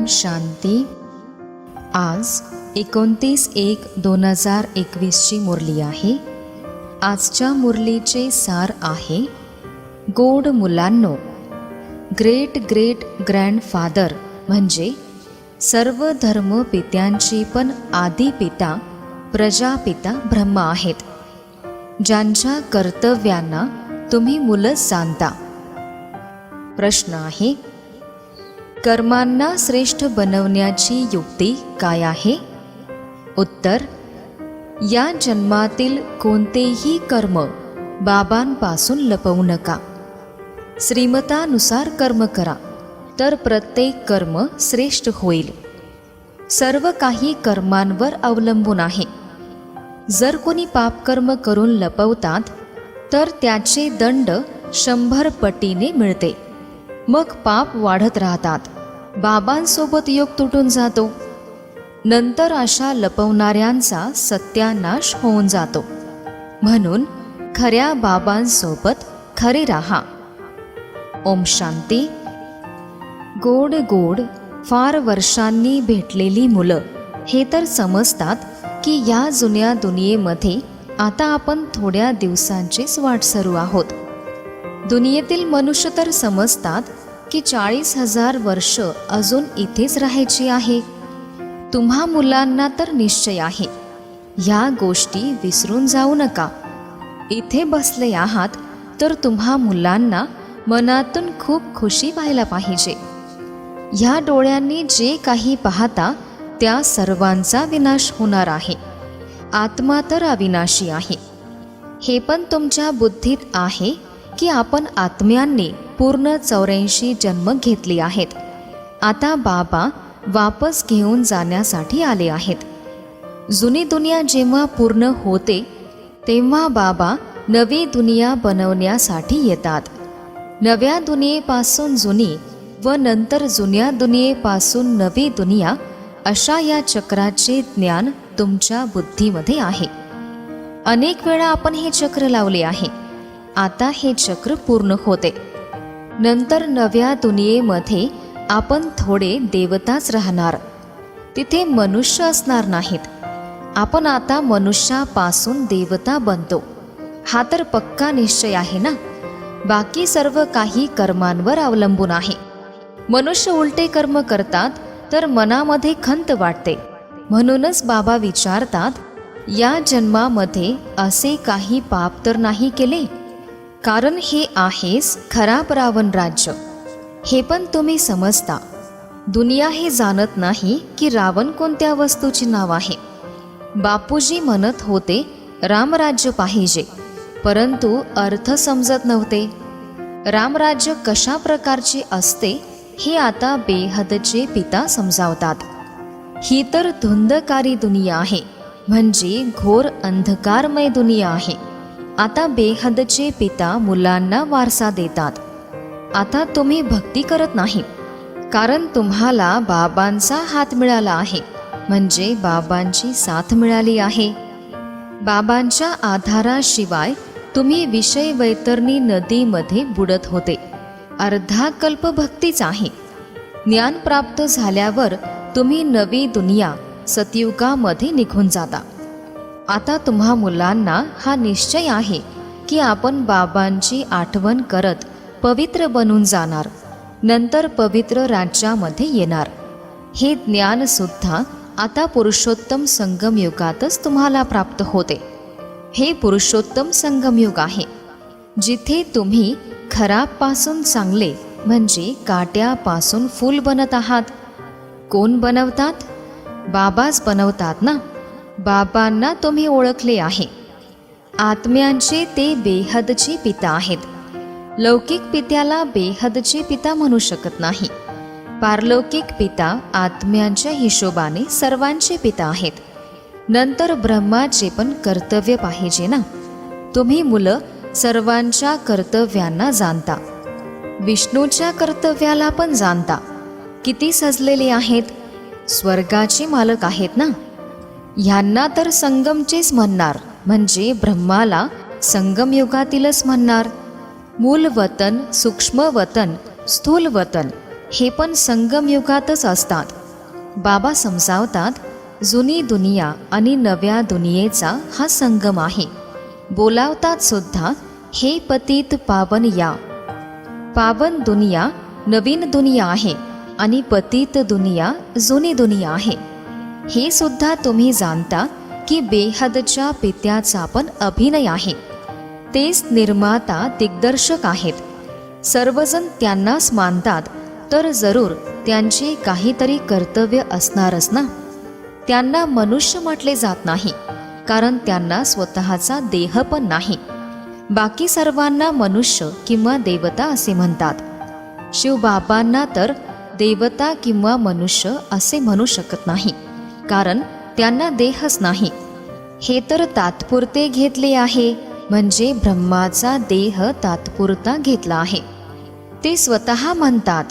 शांती. आज 29/1/2021 मुरली आहे. आजच्या मुरलीचे सार आहे, गोड मुलांनो, ग्रेट ग्रेट ग्रँडफादर म्हणजे सर्व धर्म पित्यांची पण आदिपिता प्रजापिता ब्रह्म आहेत, ज्यांच्या कर्तव्यांना तुम्ही मुलंच जाणता. प्रश्न आहे, कर्मांना श्रेष्ठ बनवण्याची युक्ती काय आहे? उत्तर, या जन्मातील कोणतेही कर्म बाबांपासून लपवू नका. श्रीमतानुसार कर्म करा, तर प्रत्येक कर्म श्रेष्ठ होईल. सर्व काही कर्मांवर अवलंबून आहे. जर कोणी पापकर्म करून लपवतात तर त्याचे दंड 100 पटीने मिळते. मग पाप वाढत राहतात. बाबांसोबत योग तुटून जातो. नंतर अशा लपवणाऱ्यांचा सत्यानाश होऊन जातो. म्हणून खऱ्या बाबांसोबत खरे राहा. ओम शांती. गोड गोड फार वर्षांनी भेटलेली मुलं हे तर समजतात की या जुन्या दुनियेमध्ये आता आपण थोड्या दिवसांचीच वाटसरू आहोत. दुनियेतील मनुष्य तर समजतात की 40,000 वर्ष अजून इथेच राहायची आहे. तुम्हा मुलांना तर निश्चय आहे. ह्या गोष्टी विसरून जाऊ नका. इथे बसले आहात तर तुम्हा मुलांना मनातून खूप खुशी व्हायला पाहिजे. ह्या डोळ्यांनी जे काही पाहता त्या सर्वांचा विनाश होणार आहे. आत्मा तर अविनाशी आहे. हे पण तुमच्या बुद्धीत आहे की आपण आत्म्यांनी पूर्ण 84 जन्म घेतले आहेत. आता बाबा वापस घेऊन जाण्यासाठी आले आहेत. जुनी दुनिया जेव्हा पूर्ण होते तेव्हा बाबा नवी दुनिया बनवण्यासाठी येतात. नव्या दुनियेपासून जुनी व नंतर जुन्या दुनियेपासून नवी दुनिया, अशा या चक्राचे ज्ञान तुमच्या बुद्धीमध्ये आहे. अनेक वेळा आपण हे चक्र लावले आहे. आता हे चक्र पूर्ण होते. नंतर नव्या दुनियेमध्ये आपण थोडे देवताच राहणार. तिथे मनुष्य असणार नाहीत. आपण आता मनुष्यापासून देवता बनतो. हा तर पक्का निश्चय आहे ना. बाकी सर्व काही कर्मांवर अवलंबून आहे. मनुष्य उलटे कर्म करतात तर मनामध्ये खंत वाटते. म्हणूनच बाबा विचारतात, या जन्मामध्ये असे काही पाप तर नाही केले? कारण हे आहेच खराब रावण राज्य. हे पण तुम्ही समजता. दुनिया हे जाणत नाही की रावण कोणत्या वस्तूचे नाव आहे. बापूजी म्हणत होते रामराज्य पाहिजे, परंतु अर्थ समजत नव्हते. रामराज्य कशा प्रकारचे असते हे आता बेहदचे पिता समजावतात. ही तर धुंदकारी दुनिया आहे, म्हणजे घोर अंधकारमय दुनिया आहे. आता बेहदचे पिता मुलांना वारसा देतात. आता तुम्ही भक्ती करत नाही, कारण तुम्हाला बाबांचा हात मिळाला आहे, म्हणजे बाबांची साथ मिळाली आहे. बाबांच्या आधाराशिवाय तुम्ही विषय वैतरणी नदीमध्ये बुडत होते. अर्धा कल्प भक्तीच आहे. ज्ञान प्राप्त झाल्यावर तुम्ही नवी दुनिया सतयुगामध्ये निघून जाता. आता तुम्हा मुलांना हा निश्चय आहे की आपण बाबांची आठवण करत पवित्र बनून जाणार, नंतर पवित्र राज्यामध्ये येणार. हे ज्ञानसुद्धा आता पुरुषोत्तम संगमयुगातच तुम्हाला प्राप्त होते. हे पुरुषोत्तम संगमयुग आहे, जिथे तुम्ही खराबपासून चांगले म्हणजे काट्यापासून फूल बनत आहात. कोण बनवतात? बाबाच बनवतात ना. बाबांना तुम्ही ओळखले आहे. आत्म्यांचे ते बेहदचे पिता आहेत. लौकिक पित्याला बेहदचे पिता म्हणू शकत नाही. पारलौकिक पिता आत्म्यांच्या हिशोबाने सर्वांचे पिता आहेत. नंतर ब्रह्माचे पण कर्तव्य पाहिजे ना. तुम्ही मुलं सर्वांच्या कर्तव्यांना जाणता. विष्णूच्या कर्तव्याला पण जाणता. किती सजलेले आहेत. स्वर्गाचे मालक आहेत ना. ह्यांना तर संगमचेच म्हणणार, म्हणजे ब्रह्माला संगमयुगातीलच म्हणणार. मूल वतन, सूक्ष्म वतन, स्थूल वतन हे पण संगमयुगातच असतात. बाबा समजावतात, जुनी दुनिया आणि नव्या दुनियेचा हा संगम आहे. बोलावतात सुद्धा, हे पतित पावन या. पावन दुनिया नवीन दुनिया आहे आणि पतित दुनिया जुनी दुनिया आहे. हे सुद्धा तुम्ही जाणता की बेहदच्या पित्याचा पण अभिनय आहे. तेच निर्माता दिग्दर्शक आहेत. सर्वजण त्यांनाच मानतात, तर जरूर त्यांचे काहीतरी कर्तव्य असणारच ना. त्यांना मनुष्य म्हटले जात नाही, कारण त्यांना स्वतःचा देह पण नाही. बाकी सर्वांना मनुष्य किंवा देवता असे म्हणतात. शिवबाबांना तर देवता किंवा मनुष्य असे म्हणू शकत नाही, कारण त्यांना देहच नाही. हे तर तात्पुरते घेतले आहे, म्हणजे ब्रह्माचा देह तात्पुरता घेतला आहे. ते स्वतः म्हणतात,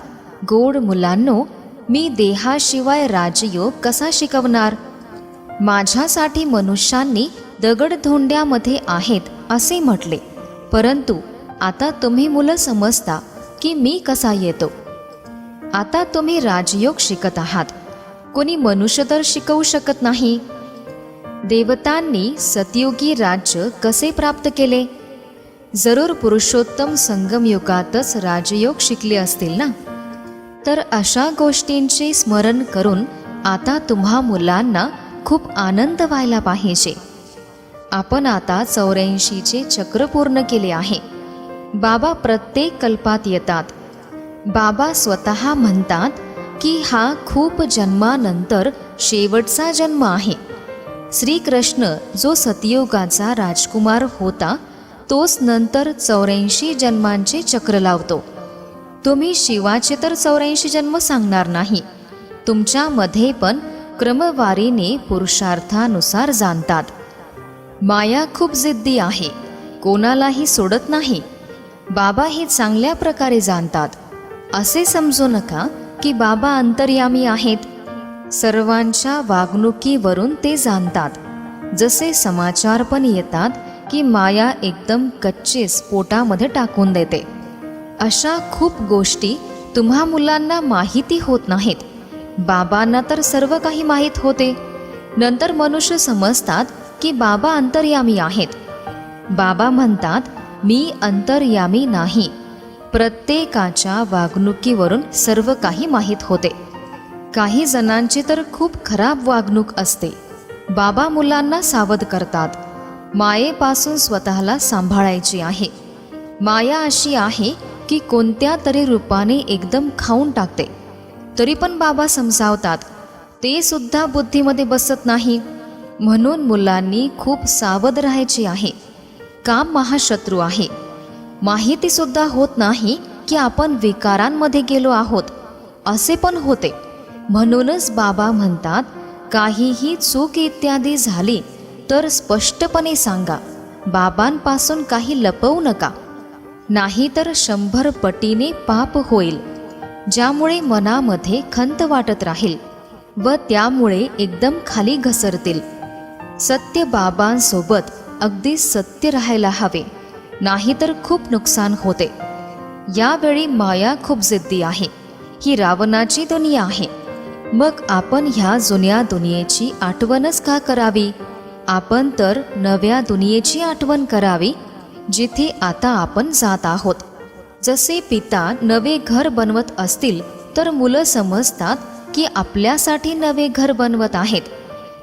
गोड मुलांनो, मी देहाशिवाय राजयोग कसा शिकवणार. माझ्यासाठी मनुष्यांनी दगडधोंड्यामध्ये आहेत असे म्हटले, परंतु आता तुम्ही मुलं समजता की मी कसा येतो. आता तुम्ही राजयोग शिकत आहात, कोणी मनुष्य तर शिकवू शकत नाही. देवतांनी सतयुगी राज्य कसे प्राप्त केले. जरूर पुरुषोत्तम संगमयुगातच राजयोग शिकले असतील ना. तर अशा गोष्टींचे स्मरण करून आता तुम्हा मुलांना खूप आनंद व्हायला पाहिजे. आपण आता 84चे चक्र पूर्ण केले आहे. बाबा प्रत्येक कल्पात येतात. बाबा स्वतः म्हणतात की हा खूप जन्मानंतर शेवटचा जन्म आहे. श्रीकृष्ण जो सतयुगाचा राजकुमार होता, तोच नंतर 84 जन्मांचे चक्र लावतो. तुम्ही शिवाचे तर 84 जन्म सांगणार नाही. तुमच्यामध्ये पण क्रमवारीने पुरुषार्थानुसार जाणतात. माया खूप जिद्दी आहे, कोणालाही सोडत नाही. बाबा हे चांगल्या प्रकारे जाणतात. असे समजू नका की बाबा अंतर्यामी आहेत. सर्वांच्या वागणुकीवरून ते जाणतात. जसे समाचार पण येतात की माया एकदम कच्चेच पोटामध्ये टाकून देते. अशा खूप गोष्टी तुम्हा मुलांना माहिती होत नाहीत. बाबांना तर सर्व काही माहीत होते. नंतर मनुष्य समजतात की बाबा अंतर्यामी आहेत. बाबा म्हणतात, मी अंतर्यामी नाही. प्रत्येकाच्या वागणुकीवरून सर्व काही माहीत होते. काही जणांची तर खूप खराब वागणूक असते. बाबा मुलांना सावध करतात. मायेपासून स्वतःला सांभाळायची आहे. माया अशी आहे की कोणत्या तरी रूपाने एकदम खाऊन टाकते. तरी पण बाबा समजावतात, ते सुद्धा बुद्धीमध्ये बसत नाही. म्हणून मुलांनी खूप सावध राहायचे आहे. काम महाशत्रू आहे. माहितीसुद्धा होत नाही की आपण विकारांमध्ये गेलो आहोत, असे पण होते. म्हणूनच बाबा म्हणतात, काहीही चूक इत्यादी झाली तर स्पष्टपणे सांगा. बाबांपासून काही लपवू नका, नाहीतर 100 पटीने पाप होईल, ज्यामुळे मनामध्ये खंत वाटत राहील व त्यामुळे एकदम खाली घसरतील. सत्य बाबांसोबत अगदी सत्य राहायला हवे, नाहीतर खूप नुकसान होते. यावेळी माया खूप जिद्दी आहे. ही रावणाची दुनिया आहे. मग आपण ह्या जुन्या दुनियेची आठवणच का करावी. आपण तर नव्या दुनियेची आठवण करावी, जिथे आता आपण जात आहोत. जसे पिता नवे घर बनवत असतील तर मुलं समजतात की आपल्यासाठी नवे घर बनवत आहेत,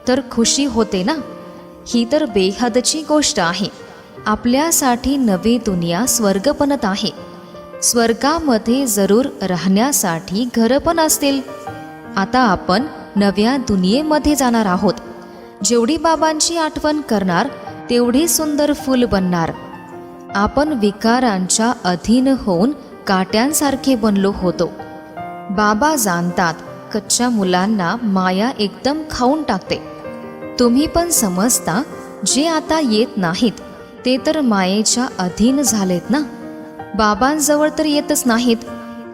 तर खुशी होते ना. ही तर बेहदची गोष्ट आहे. आपल्यासाठी नवी दुनिया स्वर्ग बनत आहे. स्वर्गामध्ये जरूर राहण्यासाठी घरं पण असतील. आता आपण नव्या दुनियेमध्ये जाणार आहोत. जेवढी बाबांची आठवण करणार तेवढी सुंदर फूल बनणार. आपण विकारांच्या अधीन होऊन काट्यांसारखे बनलो होतो. बाबा जाणतात, कच्च्या मुलांना माया एकदम खाऊन टाकते. तुम्ही पण समजता, जे आता येत नाहीत ते तर मायेच्या अधीन झालेत ना. बाबांजवळ तर येतच नाहीत.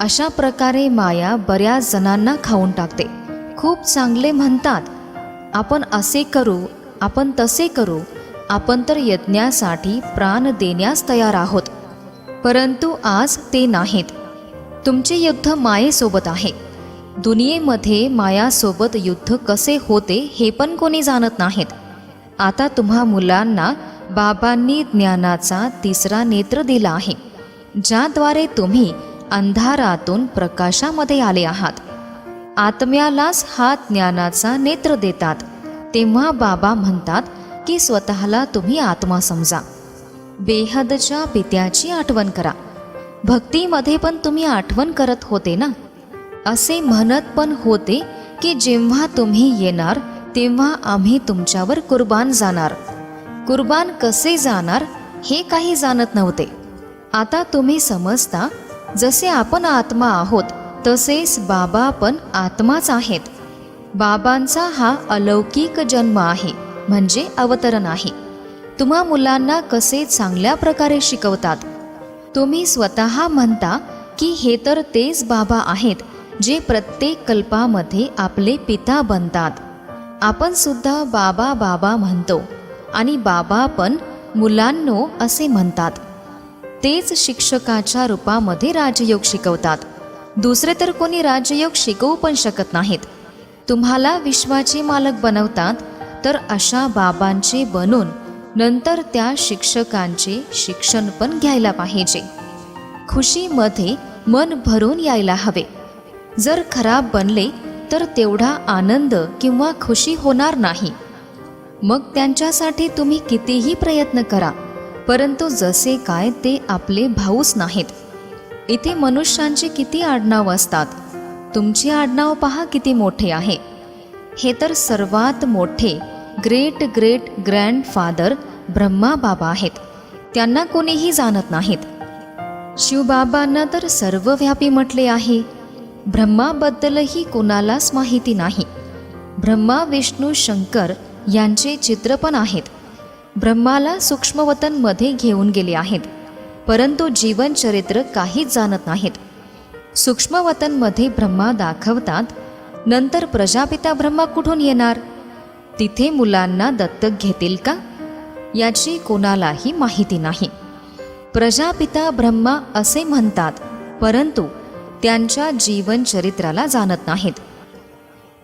अशा प्रकारे माया बऱ्याच जणांना खाऊन टाकते. खूप चांगले म्हणतात, आपण असे करू, आपण तसे करू, आपण तर यज्ञासाठी प्राण देण्यास तयार आहोत. परंतु आज ते नाहीत. तुमचे युद्ध मायेसोबत आहे. दुनियेमध्ये मायासोबत युद्ध कसे होते हे पण कोणी जाणत नाहीत. आता तुम्हा मुलांना बाबांनी ज्ञानाचा तिसरा नेत्र दिला आहे, ज्याद्वारे तुम्ही अंधारातून प्रकाशामध्ये आले आहात. आत्म्यालाच हा ज्ञानाचा नेत्र देतात. तेव्हा बाबा म्हणतात की स्वतःला तुम्ही आत्मा समजा. बेहदच्या पित्याची आठवण करा. भक्तीमध्ये पण तुम्ही आठवण करत होते ना. असे म्हणत पण होते की जेव्हा तुम्ही येणार तेव्हा आम्ही तुमच्यावर कुर्बान जाणार. कुर्बान कसे जाणार हे काही जाणत नव्हते. आता तुम्ही समजता, जसे आपण आत्मा आहोत तसेच बाबा पण आत्माच आहेत. बाबांचा हा अलौकिक जन्म आहे, म्हणजे अवतरण आहे. तुम्हा मुलांना कसे चांगल्या प्रकारे शिकवतात. तुम्ही स्वतः म्हणता की हे तर तेच बाबा आहेत जे प्रत्येक कल्पामध्ये आपले पिता बनतात. आपण सुद्धा बाबा बाबा म्हणतो आणि बाबा पण मुलांनो असे म्हणतात. तेच शिक्षकाच्या रूपामध्ये राजयोग शिकवतात. दुसरे तर कोणी राजयोग शिकवू पण शकत नाहीत. तुम्हाला विश्वाचे मालक बनवतात, तर अशा बाबांचे बनून नंतर त्या शिक्षकांचे शिक्षण पण घ्यायला पाहिजे. खुशीमध्ये मन भरून यायला हवे. जर खराब बनले तर तेवढा आनंद किंवा खुशी होणार नाही. मग त्यांच्यासाठी तुम्ही कितीही प्रयत्न करा, परंतु जसे काय ते आपले भाऊच नाहीत. इथे मनुष्यांचे किती आडनाव असतात. तुमचे आडनाव पहा किती मोठे आहे. हे तर सर्वात मोठे ग्रेट ग्रेट ग्रँडफादर ब्रह्मा बाबा आहेत. त्यांना कोणीही जाणत नाहीत. शिवबाबांना तर सर्वव्यापी म्हटले आहे. ब्रह्माबद्दलही कोणालाच माहिती नाही. ब्रह्मा विष्णू शंकर यांचे चित्र पण आहेत. ब्रह्माला सूक्ष्मवतनमध्ये घेऊन गेले आहेत, परंतु जीवनचरित्र काहीच जाणत नाहीत. सूक्ष्मवतनमध्ये ब्रह्मा दाखवतात, नंतर प्रजापिता ब्रह्मा कुठून येणार? तिथे मुलांना दत्तक घेतील का? याची कोणालाही माहिती नाही. प्रजापिता ब्रह्मा असे म्हणतात, परंतु त्यांच्या जीवनचरित्राला जाणत नाहीत.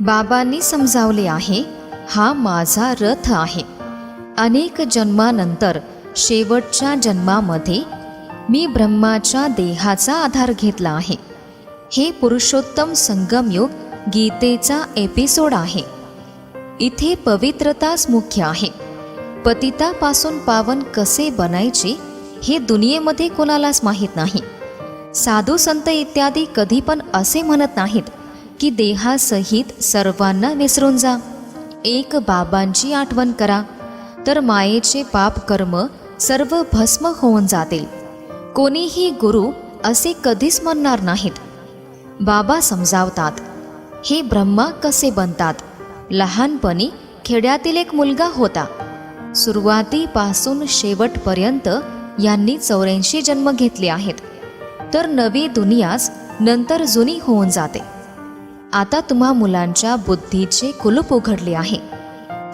बाबांनी समजावले आहे, हा माझा रथ आहे. अनेक जन्मानंतर शेवटच्या जन्मामध्ये मी ब्रह्माच्या देहाचा आधार घेतला आहे. हे पुरुषोत्तम संगमयुग गीतेचा एपिसोड आहे. इथे पवित्रताच मुख्य आहे. पतितापासून पावन कसे बनायचे हे दुनियेमध्ये कोणालाच माहीत नाही. साधू संत इत्यादी कधी पण असे म्हणत नाहीत की देहासहित सर्वांना विसरून जा. एक बाबांची आठवण करा, तर मायेचे पाप कर्म सर्व भस्म होऊन जातील. कोणीही गुरु असे कधीच म्हणणार नाहीत. बाबा समजावतात, हे ब्रह्मा कसे बनतात. लहानपणी खेड्यातील एक मुलगा होता. सुरुवातीपासून शेवटपर्यंत यांनी 84 जन्म घेतले आहेत. तर नवी दुनियाच नंतर जुनी होऊन जाते. आता तुम्हा मुलांच्या बुद्धीचे कुलूप उघडले आहे.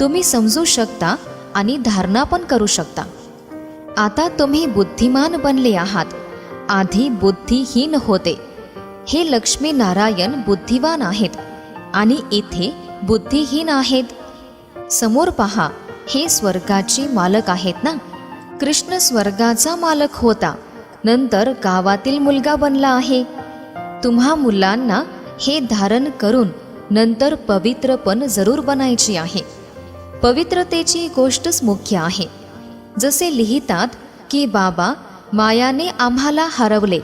तुम्ही समजू शकता आणि धारणा पण करू शकता. आता तुम्ही बुद्धिमान बनले आहात. आधी बुद्धिहीन होते. हे लक्ष्मी नारायण बुद्धिवान आहेत आणि इथे बुद्धिहीन आहेत. समोर पहा, हे स्वर्गाचे मालक आहेत ना. कृष्ण स्वर्गाचा मालक होता, नंतर गावातील मुलगा बनला आहे. तुम्हा मुलांना हे धारण करून नंतर पवित्र पण जरूर बनायची आहे. पवित्रतेची गोष्टच मुख्य आहे. जसे लिहितात की बाबा मायाने आम्हाला हरवले,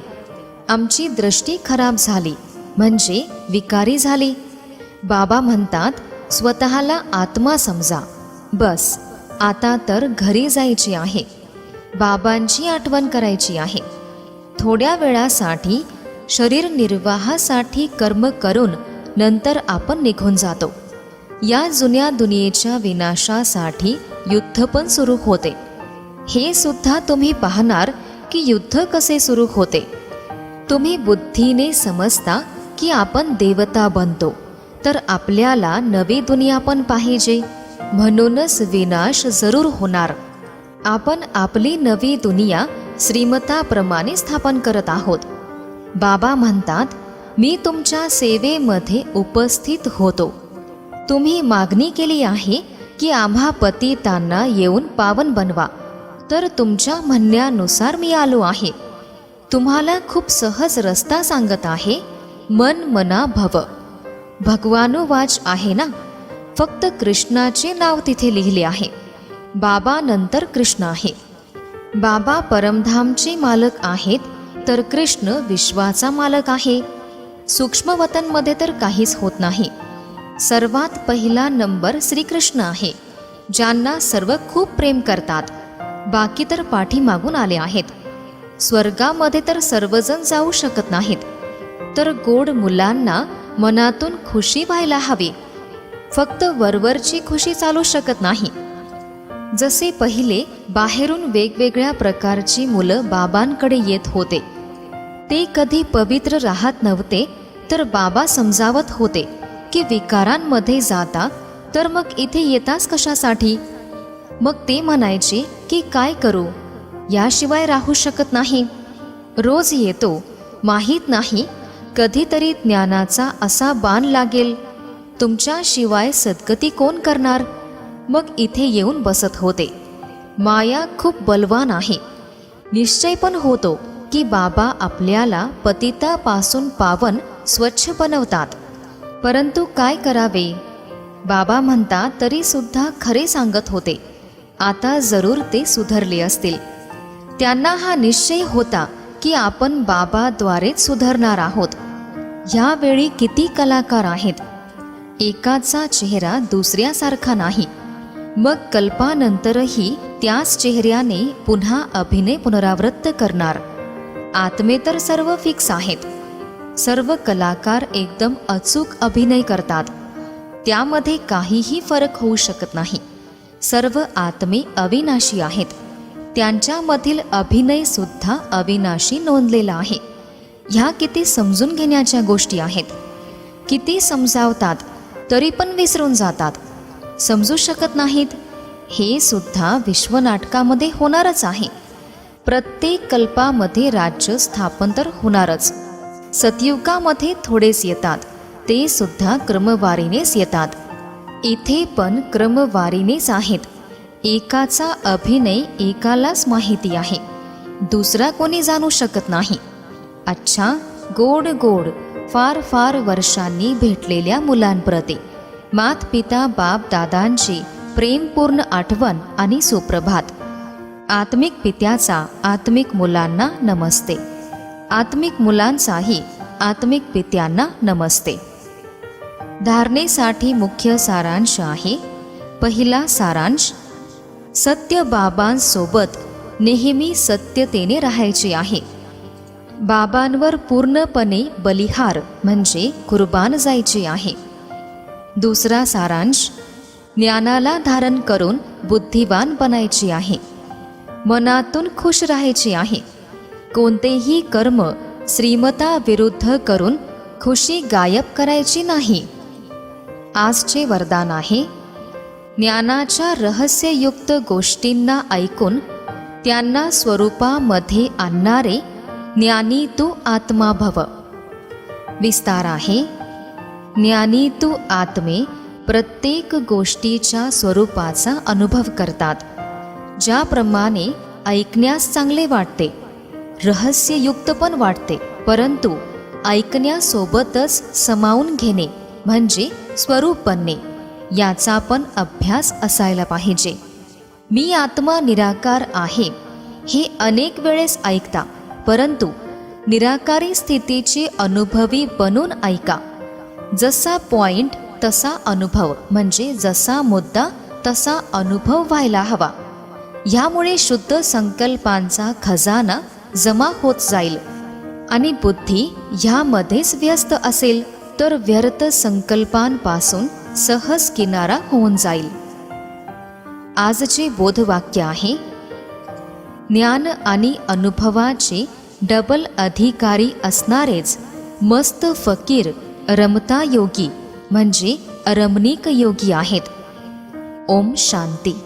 आमची दृष्टी खराब झाली म्हणजे विकारी झाली. बाबा म्हणतात स्वतःला आत्मा समजा. बस आता तर घरी जायचे आहे. बाबांची आठवण करायची आहे. थोड्या वेळासाठी शरीर निर्वाहासाठी कर्म करून नंतर आपण निघून जातो. या जुन्या दुनियेच्या विनाशासाठी युद्ध पण सुरू होते. हे सुद्धा तुम्ही पाहणार की युद्ध कसे सुरू होते. तुम्ही बुद्धीने समजता की आपण देवता बनतो, तर आपल्याला नवी दुनिया पण पाहिजे. म्हणूनच विनाश जरूर होणार. आपण आपली नवी दुनिया श्रीमताप्रमाणे स्थापन करत आहोत. बाबा म्हणतात मी तुमच्या सेवेमध्ये उपस्थित होतो. तुम्ही मागणी केली आहे की आम्हा पतितांना येऊन पावन बनवा, तर तुमच्या म्हणण्यानुसार मी आलो आहे. तुम्हाला खूप सहज रस्ता सांगत आहे. मन मना भव. भगवानुवाच आहे ना. फक्त कृष्णाचे नाव तिथे लिहिले आहे. बाबा नंतर कृष्ण आहे. बाबा परमधामचे मालक आहेत, तर कृष्ण विश्वाचा मालक आहे. सूक्ष्मवतनमध्ये तर काहीच होत नाही. सर्वात पहिला नंबर श्रीकृष्ण आहे, ज्यांना सर्व खूप प्रेम करतात. बाकी तर पाठीमागून आले आहेत. स्वर्गामध्ये तर सर्वजण जाऊ शकत नाहीत, तर गोड मुलांना मनातून खुशी व्हायला हवी. फक्त वरवरची खुशी चालू शकत नाही. जसे पहिले बाहेरून वेगवेगळ्या प्रकारची मुलं बाबांकडे येत होते, ते कधी पवित्र राहत नव्हते, तर बाबा समजावत होते की विकारांमध्ये जाता तर मग इथे येताच कशासाठी. मग ते म्हणायचे की काय करू, याशिवाय राहू शकत नाही. रोज येतो, माहीत नाही कधीतरी ज्ञानाचा असा बाण लागेल, तुमच्याशिवाय सद्गती कोण करणार. मग इथे येऊन बसत होते. माया खूप बलवान आहे. निश्चय पण होतो की बाबा आपल्याला पतितापासून पावन स्वच्छ बनवतात. परंतु काय करावे. बाबा म्हणता तरी सुद्धा खरे सांगत होते. आता जरूर ते सुधारले असतील. त्यांना हा निश्चय होता की आपण बाबाद्वारेच सुधारणार आहोत. ह्यावेळी किती कलाकार आहेत. एकाचा चेहरा दुसऱ्यासारखा नाही. मग कल्पानंतरही त्याच चेहऱ्याने पुन्हा अभिनय पुनरावृत्त करणार. आत्मे तर सर्व फिक्स आहेत. सर्व कलाकार एकदम अचूक अभिनय करतात. त्यामध्ये काहीही फरक होऊ शकत नाही. सर्व आत्मे अविनाशी आहेत. त्यांच्यामधील अभिनय सुद्धा अविनाशी नोंदलेला आहे. ह्या किती समजून घेण्याच्या गोष्टी आहेत. किती समजावतात तरी पण विसरून जातात, समजू शकत नाहीत. हे सुद्धा विश्वनाटकामध्ये होणारच आहे. प्रत्येक कल्पामध्ये राज्य स्थापन तर होणारच. सतयुगामध्ये थोडेच येतात, ते सुद्धा क्रमवारीनेच येतात. इथे पण क्रमवारीनेच आहेत. एकाचा अभिनय एकालाच माहिती आहे, दुसरा कोणी जाणू शकत नाही. अच्छा, गोड गोड फार फार वर्षांनी भेटलेल्या मुलांप्रती मात पिता बाप दादांची प्रेमपूर्ण आठवण आणि सुप्रभात. आत्मिक पित्याचा आत्मिक मुलांना नमस्ते. आत्मिक मुलांचाही आत्मिक पित्यांना नमस्ते. धारणेसाठी मुख्य सारांश आहे. पहिला सारांश, सत्य बाबांसोबत नेहमी सत्यतेने राहायचे आहे. बाबांवर पूर्णपणे बलिहार म्हणजे कुर्बान जायचे आहे. दुसरा सारांश, ज्ञानाला धारण करून बुद्धिवान बनायचे आहे. मनातून खुश राहायचे आहे. कोणतेही कर्म श्रीमता विरुद्ध करून खुशी गायब करायची नाही. आजचे वरदान आहे, ज्ञानाच्या रहस्ययुक्त गोष्टींना ऐकून त्यांना स्वरूपामध्ये आणणारे ज्ञानी तू आत्मा भव. विस्तार आहे, ज्ञानी तू आत्मे प्रत्येक गोष्टीच्या स्वरूपाचा अनुभव करतात. ज्याप्रमाणे ऐकण्यास चांगले वाटते, रहस्ययुक्त पण वाटते, परंतु ऐकण्यासोबतच समावून घेणे म्हणजे स्वरूप बनणे, याचा पण अभ्यास असायला पाहिजे. मी आत्मा निराकार आहे हे अनेक वेळेस ऐकता, परंतु निराकारी स्थितीची अनुभवी बनून ऐका. जसा पॉइंट तसा अनुभव, म्हणजे जसा मुद्दा तसा अनुभव व्हायला हवा. ह्यामुळे शुद्ध संकल्पांचा खजाना जमा होत जाईल आणि बुद्धी ह्यामध्येच व्यस्त असेल तर व्यर्थ संकल्पांपासून सहज किनारा होऊन जाईल. आजचे बोधवाक्य आहे, ज्ञान आणि अनुभवाचे डबल अधिकारी असणारेच मस्त फकीर रमता योगी म्हणजे रमणीक योगी आहेत. ओम शांती.